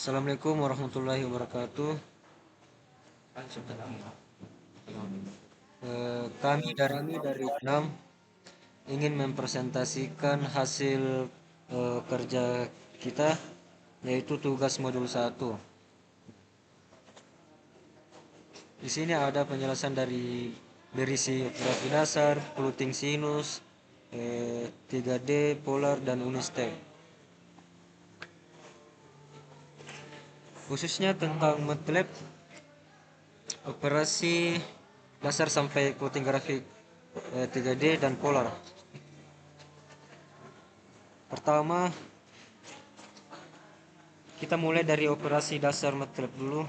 Assalamualaikum warahmatullahi wabarakatuh. Kami dari Enam ingin mempresentasikan hasil kerja kita, yaitu tugas modul satu. Di sini ada penjelasan dari berisi grafi dasar, plotting sinus, 3D, polar, dan unistep. Khususnya tentang MATLAB, operasi dasar sampai plotting grafik 3D dan polar. Pertama, kita mulai dari operasi dasar MATLAB dulu.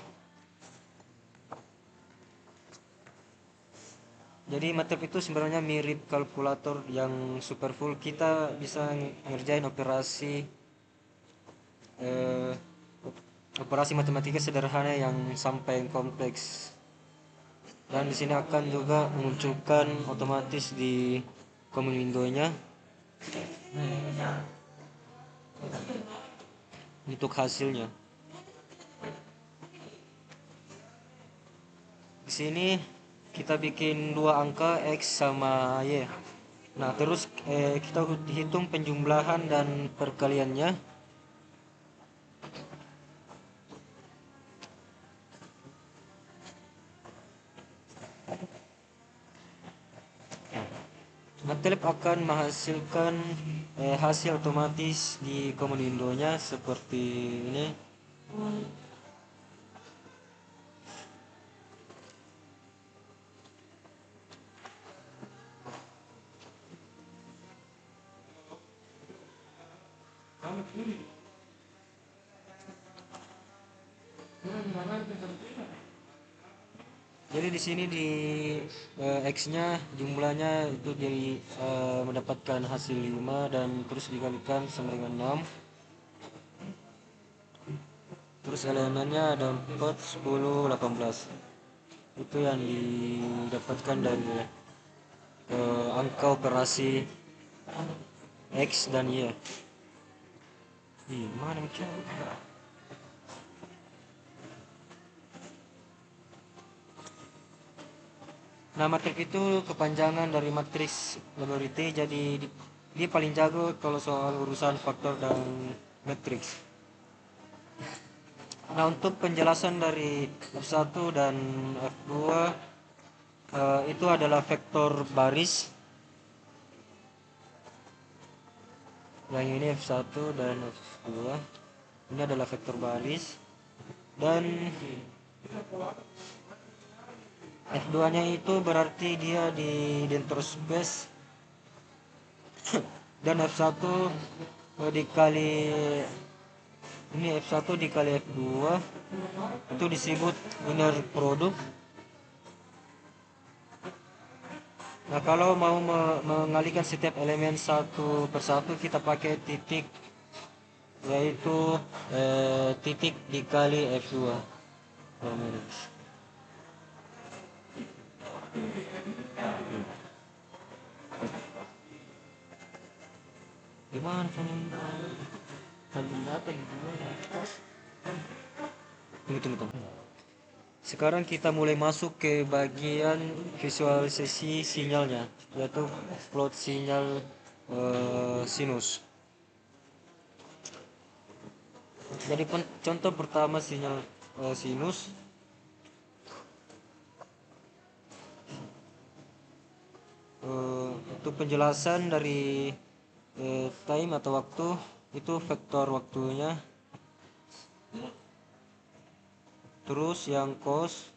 Jadi MATLAB itu sebenarnya mirip kalkulator yang super full. Kita bisa ngerjain eh, operasi matematika sederhana yang sampai yang kompleks. Dan di sini akan juga memunculkan otomatis di command window-nya untuk hasilnya. Di sini kita bikin dua angka X sama Y. Nah, terus kita hitung penjumlahan dan perkaliannya. MATLAB akan menghasilkan hasil otomatis di command window-nya seperti ini. Jadi di sini di X-nya jumlahnya itu jadi mendapatkan hasil 5 dan terus dikalikan sama dengan 6. Terus elemennya ada 4, 10, 18. Itu yang didapatkan dari angka operasi X dan Y. Mana macam? Nah, matriks itu kepanjangan dari matriks Laboriti, jadi dia paling jago kalau soal urusan faktor dan matriks. Nah, untuk penjelasan dari F1 dan F2 itu adalah vektor baris. Yang ini F1 dan F2. Ini adalah vektor baris. Dan F2-nya itu berarti dia di Dentor space. Dan F1 dikali ini F1 dikali F2 itu disebut inner product. Nah, kalau mau mengalihkan setiap elemen satu persatu, kita pakai titik, yaitu titik dikali F2. Gimana tunggu. Sekarang kita mulai masuk ke bagian visualisasi sinyalnya, yaitu plot sinyal sinus. Jadi contoh pertama sinyal sinus. Untuk penjelasan dari time atau waktu, itu vektor waktunya. Terus yang cos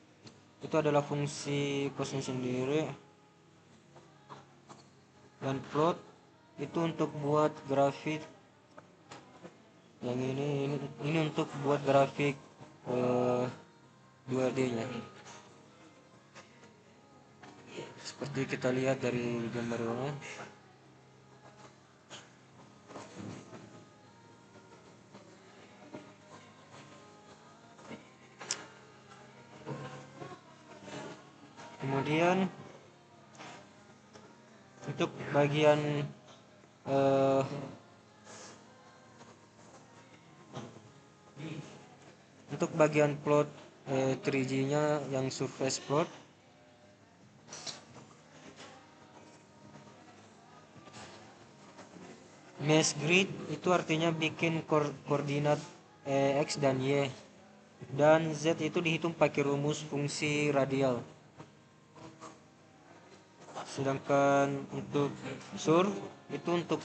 itu adalah fungsi cosnya sendiri. Dan plot itu untuk buat grafik. Yang ini untuk buat grafik 2D-nya. Seperti kita lihat dari gambar ini. Kemudian untuk bagian Untuk bagian plot 3G nya yang surface plot, mesh grid itu artinya bikin koordinat X dan Y, dan Z itu dihitung pakai rumus fungsi radial. Sedangkan untuk surf itu untuk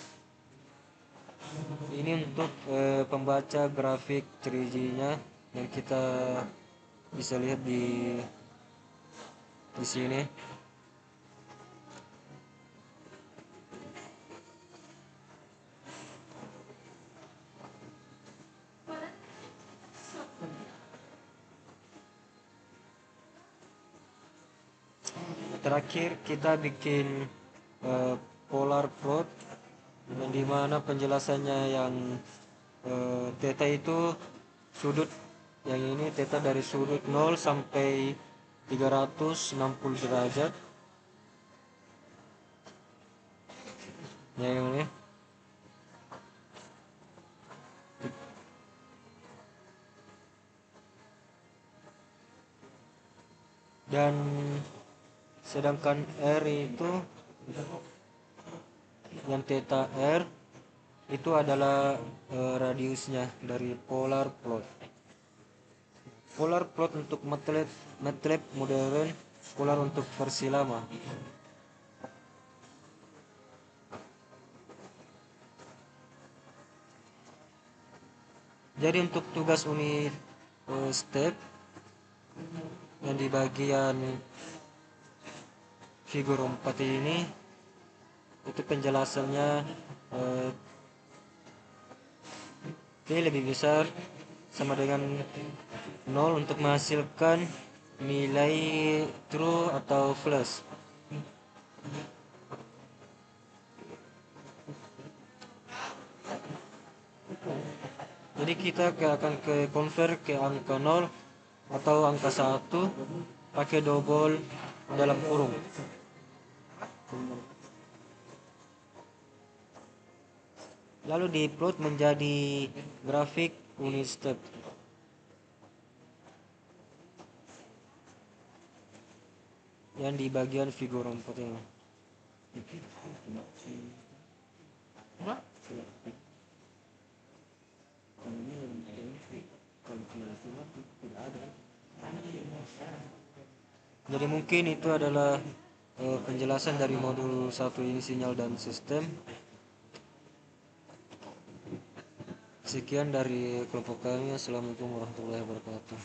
pembaca grafik 3G nya yang kita bisa lihat di sini. Terakhir kita bikin polar plot, yang dimana penjelasannya yang theta itu sudut, yang ini theta dari sudut 0 sampai 360 derajat, ya yang ini. Dan sedangkan R itu yang theta R itu adalah radiusnya dari polar plot. Polar plot untuk MATLAB modern, polar untuk versi lama. Jadi untuk tugas unit step yang di bagian figur 4 ini, itu penjelasannya T lebih besar sama dengan 0 untuk menghasilkan nilai true atau false. Jadi kita akan convert ke angka 0 atau angka 1 pakai double dalam kurung. Lalu diplot menjadi grafik unit step. Yang di bagian figur 4 ini. Jadi mungkin itu adalah penjelasan dari modul 1 ini, sinyal dan sistem. Sekian dari kelompok kami. Assalamualaikum warahmatullahi wabarakatuh.